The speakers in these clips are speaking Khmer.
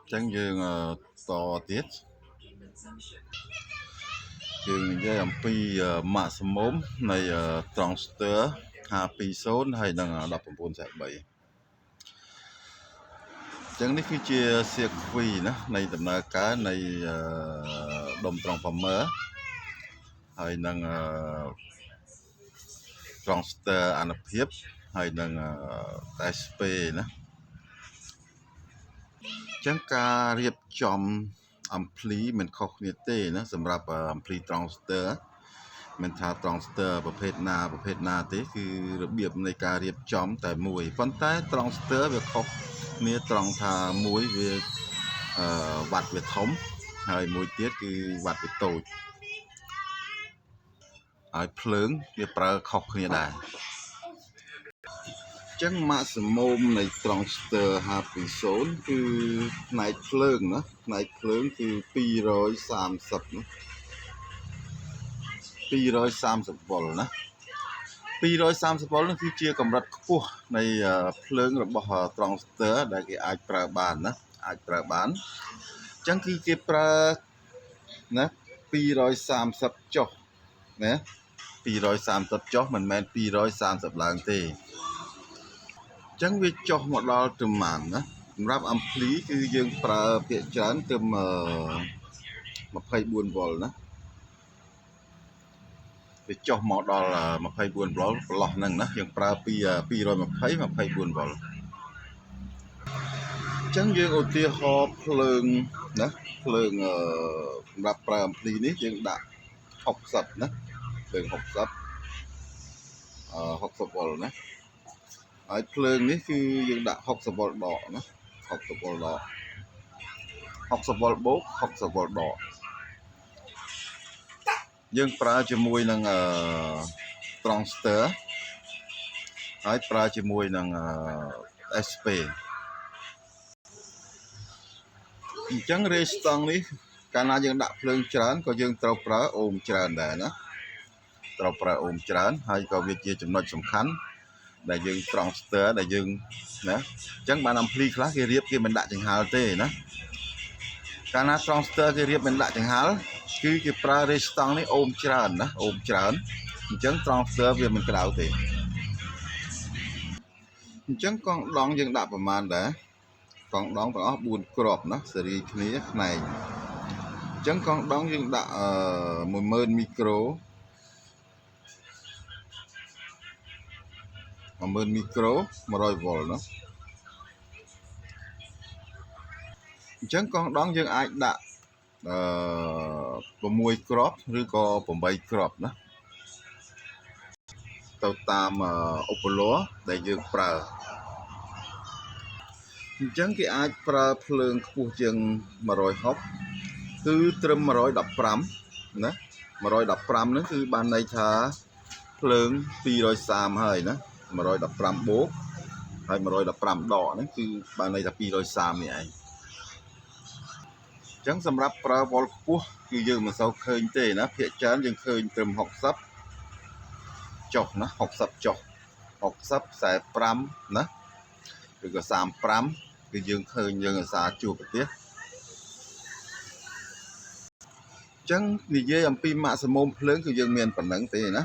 chẳng dương to tiết dương với làm pi mạ sớm mốm này transfer happy số hay đang đọc bốn chạy bảy chẳng ní khi chia xe phi nữa này tầm là cá này đồng tròn phẩm mỡ hay đang transfer anh hiếp hay đang SP nữa chẳng ca riệp chom ampli mình khóc nhiệt tê nữa sầm rạp ampli transfer mình thả transferประเภทนาthế คือระเบียบในการเรียบจอมแต่มวยប៉ុន្តែ transfer វាខុសគ្នាត្រង់ថាមួយវាវត្តវាធំហើយមួយទៀតគឺវត្តវាតូចហើយភ្លើងវាប្រើខុសគ្នាដែរចឹង maximum នៃ transfer 50គឺផ្នែកភ្លើងណាផ្នែកភ្លើងគឺ230ណា230 វ៉ុលណា230 វ៉ុលនោះគឺជាកម្រិតខ្ពស់នៃភ្លើងរបស់ transfer ដែលគេអាចប្រើបានណាអាចប្រើបានអញ្ចឹងគឺគេប្រើណា230ចុះណា230ចុះមិនមែន230ឡើងទេអញ្ចឹងវាចុះមកដល់ត្រឹមណាសម្រាប់ ampli គឺយើងប្រើភាគច្រើនត្រឹម24 វ៉ុលណាវាចុះមកដល់24 វ៉ុលប្រឡោះហ្នឹងណាយើងប្រើពី220 24 វ៉ុលអញ្ចឹងយើងឧទាហរណ៍ភ្លើងណាភ្លើងសម្រាប់ប្រើ ampli នេះយើងដាក់60ណាភ្លើង60 60 វ៉ុលណាហើយភ្លើងនេះគឺយើងដាក់60 វ៉ុលដកណា60 វ៉ុលដក60 វ៉ុលបូក60 វ៉ុលដកយើងប្រើជាមួយនឹងtransfer ហើយប្រើជាមួយនឹង SP អញ្ចឹង រេស្តង់នេះកាលណាយើងដាក់ភ្លើងច្រើនក៏យើងត្រូវប្រើអូមច្រើនដែរណាត្រូវប្រើអូមច្រើនហើយក៏វាជាចំណុចសំខាន់ដែលយើង transfer ដែលយើងណាអញ្ចឹងបាន ampli ខ្លះគេរៀបគេមិនដាក់ចង្ហាល់ទេណាកាលណា transfer គេរៀបមិនដាក់ចង្ហាល់គឺគេប្រើ រេស្តង់នេះអូមច្រើនណាអូមច្រើនអញ្ចឹង transfer វាមិនក្តៅទេអញ្ចឹងកងដងយើងដាក់ប្រមាណដែរកងដងទាំងអស់4គ្រាប់ណាសេរីគ្នាផ្នែកអញ្ចឹងកងដងយើងដាក់10000 មីក្រូ10000 មីក្រូ100 វ៉ុលណាអញ្ចឹងកងដងយើងអាចដាក់6 គ្រាប់ឬក៏8 គ្រាប់ណាទៅតាមឧបលោះដែលយើងប្រើអញ្ចឹងគេអាចប្រើភ្លើងខ្ពស់ជាង160គឺត្រឹម115ណា115ហ្នឹងគឺបានន័យថាភ្លើង230ហើយណា115បូកហើយ115ដកហ្នឹងគឺបានន័យថា230នេះឯងអញ្ចឹងសម្រាប់ប្រើវ៉ុលខ្ពស់គឺយើងមិនសូវឃើញទេណាភាគច្រើនយើងឃើញត្រឹម60ចុះណា60ចុះ60 45ណាឬក៏35គឺយើងឃើញយើងអាសាជួបប្រទេសអញ្ចឹងនិយាយអំពី maximum ភ្លើងគឺយើងមានប៉ុណ្្នឹងទេណា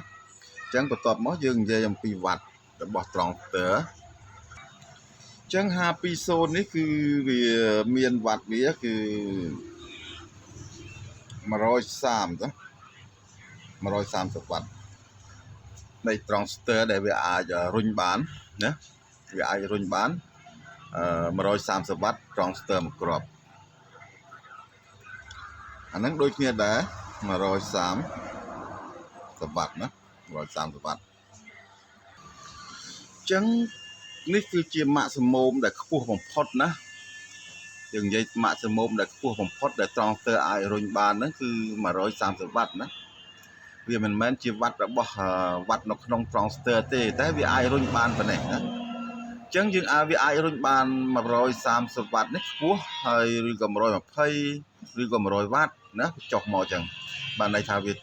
អញ្ចឹងបន្ទាប់មកយើងនិយាយអំពីវ៉ាត់របស់ transfer អញ្ចឹង520នេះគឺវាមានវ៉ាត់វាគឺ130ទៅ130 វ៉ាត់នៃ transfer ដែលវាអាចរុញបានណាវាអាចរុញបាន130 វ៉ាត់ transfer មួយគ្រាប់អាហ្នឹងដូចគ្នាដែរ130 វ៉ាត់ណា130 វ៉ាត់អញ្ចឹងនេះគឺជា maximum ដែលខ្ពស់បំផុតណាយើងនិយាយ maximum ដែលខ្ពស់បំផុតដែល transfer អាចរុញបានហ្នឹងគឺ130 វ៉ាត់ណាវាមិនមែនជាវ៉ាត់របស់វ៉ាត់នៅក្នុង transfer ទេតែវាអាចរុញបានប៉ុណ្ណេះណាអញ្ចឹងយើងវាអាចរុញបាន130 វ៉ាត់នេះខ្ពស់ហើយឬក៏120ឬក៏100 វ៉ាត់ណាចុះមកអញ្ចឹងបានន័យថាវា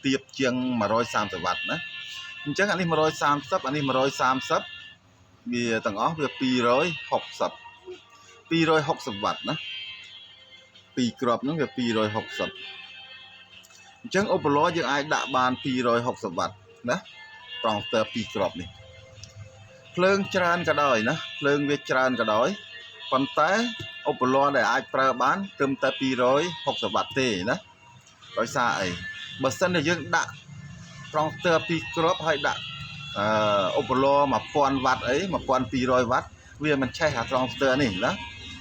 ទាបជាង130 វ៉ាត់ណាអញ្ចឹងអានេះ130អានេះ130វាទាំងអស់វា260 វ៉ាត់ណា 2 គ្រាប់ហ្នឹងវា260អញ្ចឹងឧបករណ៍យើងអាចដាក់បាន260វ៉ាត់ណាត្រង់ស្ទើ2គ្រាប់នេះភ្លើងច្រើនក៏ដោយណាភ្លើងវាច្រើនក៏ដោយប៉ុន្តែឧបករណ៍ដែលអាចប្រើបានត្រឹមតែ260វ៉ាត់ទេណាដោយសារអីបើសិនតែយើងដាក់ត្រង់ស្ទើ2គ្រាប់ហើយដាក់ឧបករណ៍1000វ៉ាត់អី1200វ៉ាត់វាមិនឆេះអាត្រង់ស្ទើនេះណា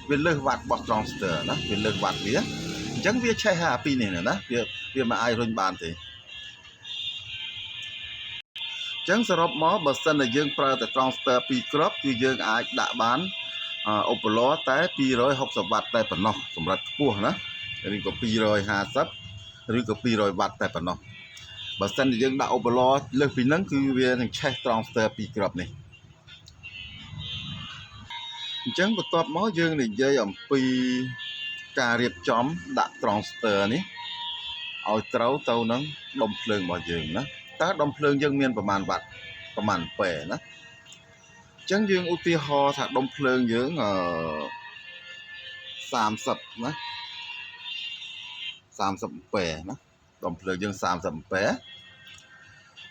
វាលើសវ៉ាត់របស់ត្រង់ស្ទើណាវាលើសវ៉ាត់វាអញ្ចឹងវាឆេះអាពីនេះណាវាមិនអាចរុញបានទេអញ្ចឹងសរុបមកបើសិនតែយើងប្រើតែត្រង់ស្ទើ2គ្រាប់គឺយើងអាចដាក់បានឧបករណ៍តែ260វ៉ាត់តែប៉ុណ្ណោះកម្រិតខ្ពស់ណាឬក៏250ឬក៏200វ៉ាត់តែប៉ុណ្ណោះបើសិនជាយើងដាក់ឧបករណ៍លើសពីហ្នឹងគឺវានឹងឆេះត្រង់ស្ទើ2គ្រាប់នេះអញ្ចឹងបន្ទាប់មកយើងនិយាយអំពីការរៀបចំដាក់ត្រង់ស្ទើនេះឲ្យត្រូវទៅនឹងដុំភ្លើងរបស់យើងណាតើដុំភ្លើងយើងមានប្រមាណវ៉ាត់ប្រមាណប៉ែណាអញ្ចឹងយើងឧទាហរណ៍ថាដុំភ្លើងយើង30ណា30ប៉ែណាដុំភ្លើងយើង30ប៉ែ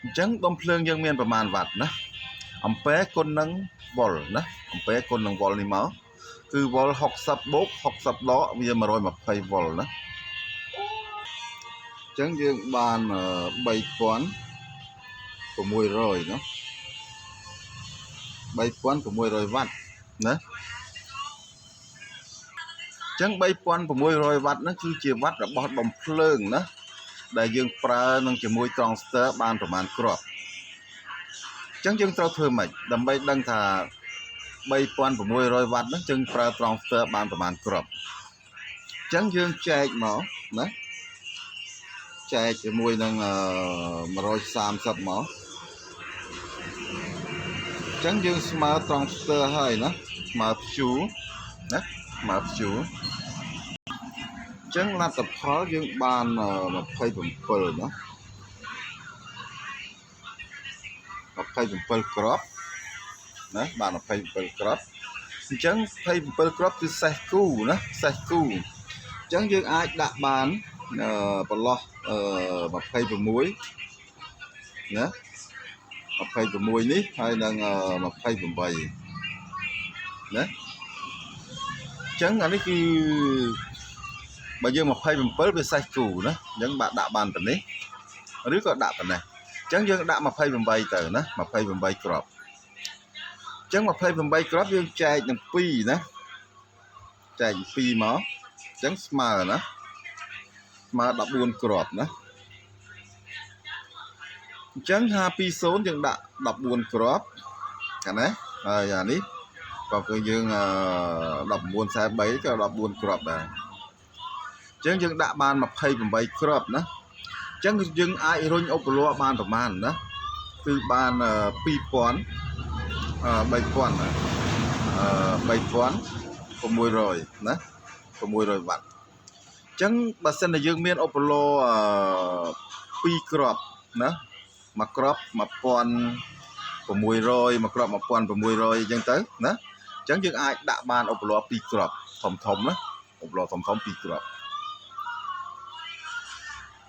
អញ្ចឹងដុំភ្លើងយើងមានប្រមាណវ៉ាត់ណាអំពែគុណនឹងវ៉ុលណាអំពែគុណនឹងវ៉ុលនេះមកគឺវ៉ុល60បូក60ដកវា120វ៉ុលណាអញ្ចឹងយើងបាន3600ណា3600វ៉ាត់ណាអញ្ចឹង3600វ៉ាត់ហ្នឹងគឺជាវ៉ាត់របស់ដុំភ្លើងណាដែលយើងប្រើនឹងជាមួយត្រង់ស្ទើបានប្រមាណគ្រាប់អញ្ចឹងយើងត្រូវធ្វើម៉េចដើម្បីដឹងថា3600វ៉ាត់ហ្នឹងយើងប្រើត្រង់ស្ទើបានប្រមាណគ្រាប់អញ្ចឹងយើងចែកមកណាចែកជាមួយនឹង130មកអញ្ចឹងយើងស្មើត្រង់ស្ទើហើយណាស្មើព្យូណាស្មើព្យូអញ្ចឹងលទ្ធផលយើងបាន27ណា27គ្រាប់ណាបាន27គ្រាប់អញ្ចឹង27គ្រាប់គឺសេះគូណាសេះគូអញ្ចឹងយើងអាចដាក់បានប្រឡោះ26ណា26នេះហើយនឹង28ណាអញ្ចឹងអានេះគឺបើយើង27វាសេះគូណាអញ្ចឹងដាក់បានប៉ុណ្នេះឬក៏ដាក់ប៉ុណ្ណេះអញ្ចឹងយើងដាក់28ទៅណា28គ្រាប់អញ្ចឹង28គ្រាប់យើងចែកនឹង2ណាចែក2មកអញ្ចឹងស្មើណាស្មើ14គ្រាប់ណាអញ្ចឹង520យើងដាក់14គ្រាប់កាលណាហើយអានេះក៏គឺយើង1943ក៏14គ្រាប់ដែរអញ្ចឹងយើងដាក់បាន28គ្រាប់ណាអញ្ចឹងយើងអាចរុញឧបករណ៍បានប្រមាណណាគឺបាន2600ណា600ណា600វ៉ាត់អញ្ចឹងបើសិនជាយើងមានឧបករណ៍2គ្រាប់ណាមួយគ្រាប់1600មួយគ្រាប់1600អញ្ចឹងទៅណាអញ្ចឹងយើងអាចដាក់បានឧបករណ៍2គ្រាប់ធំណាឧបករណ៍ធំ2គ្រាប់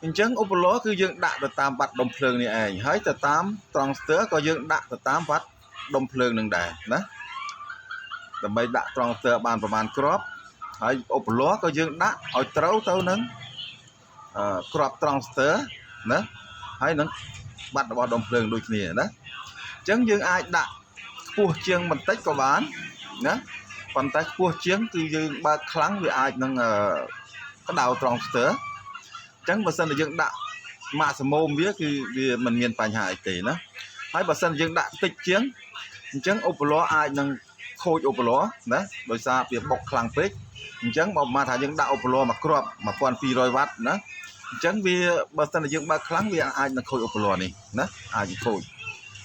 អញ្ចឹងឧបករណ៍គឺយើងដាក់ទៅតាមវ៉ាត់ដុំភ្លើងនេះឯងហើយទៅតាមត្រង់ស្ទើក៏យើងដាក់ទៅតាមវ៉ាត់ដុំភ្លើងនឹងដែរណាដើម្បីដាក់ត្រង់ស្ទើបានប្រមាណគ្រាប់ហើយឧបករណ៍ក៏យើងដាក់ឲ្យត្រូវទៅនឹងគ្រាប់ត្រង់ស្ទើណាហើយនឹងវ៉ាត់របស់ដុំភ្លើងដូចគ្នាណាអញ្ចឹងយើងអាចដាក់ខ្ពស់ជាងបន្តិចក៏បានណាប៉ុន្តែខ្ពស់ជាងគឺយើងបើកខ្លាំងវាអាចនឹងក្តៅត្រង់ស្ទើអញ្ចឹងបើសិនជាយើងដាក់ម៉ាក់សមូមវាគឺវាមិនមានបញ្ហាអីទេណាហើយបើសិនយើងដាក់តិចជាងអញ្ចឹងឧបករណ៍អាចនឹងខូចឧបករណ៍ណាដោយសារវាបុកខ្លាំងពេកអញ្ចឹងបើមកថាយើងដាក់ឧបករណ៍មួយគ្រាប់1200វ៉ាត់ណាអញ្ចឹងវាបើសិនជាយើងបើកខ្លាំងវាអាចនឹងខូចឧបករណ៍នេះណាអាចខូច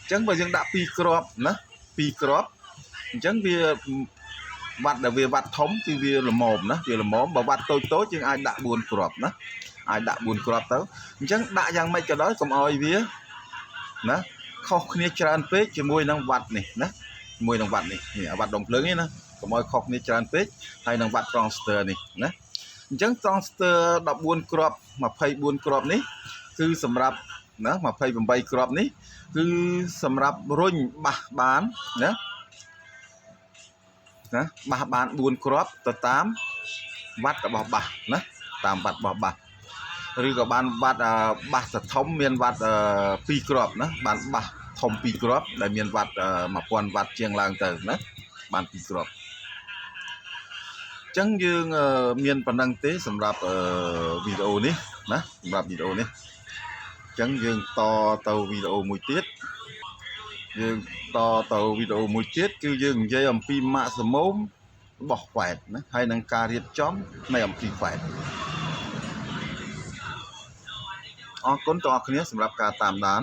អញ្ចឹងបើយើងដាក់2គ្រាប់ណា2គ្រាប់អញ្ចឹងវាវ៉ាត់ដែលវាវ៉ាត់ធំគឺវាល្មមណាវាល្មមបើវ៉ាត់តូចយើងអាចដាក់4គ្រាប់ណាអាចដាក់4គ្រាប់ទៅអញ្ចឹងដាក់យ៉ាងម៉េចក៏ដោយកុំឲ្យវាណាខុសគ្នាច្រើនពេកជាមួយនឹងវ៉ាត់នេះណាជាមួយនឹងវ៉ាត់នេះវ៉ាត់ដុំភ្លើងនេះណាកុំឲ្យខុសគ្នាច្រើនពេកហើយនឹងវ៉ាត់ត្រង់ស្ទើនេះណា អញ្ចឹង transistor 14 គ្រាប់ 24 គ្រាប់នេះគឺសម្រាប់ណា28 គ្រាប់នេះគឺសម្រាប់រុញបាសបានណាបាសបាន 4 គ្រាប់ទៅតាមវ៉ាត់របស់បាសណាតាមវ៉ាត់របស់បាសឬក៏បានវ៉ាត់បាសធំមានវ៉ាត់2 គ្រាប់ណាបានបាសធំ 2 គ្រាប់ដែលមានវ៉ាត់ 1000 វ៉ាត់ជាងឡើងទៅណាបាន 2 គ្រាប់អញ្ចឹងយើងមានប៉ុណ្ណឹងទេសម្រាប់វីដេអូនេះណាសម្រាប់វីដេអូនេះអញ្ចឹងយើងតទៅវីដេអូមួយទៀតយើងតទៅវីដេអូមួយទៀតគឺយើងនិយាយអំពីម៉ាក់សមូមរបស់ខ្វែតណាហើយនឹងការរៀបចំនៃអំពីខ្វែតអរគុណទាំងអស់គ្នាសម្រាប់ការតាមដាន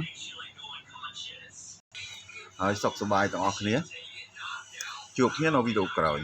ហើយសុខសប្បាយទាំងអស់គ្នាជួបគ្នានៅវីដេអូក្រោយ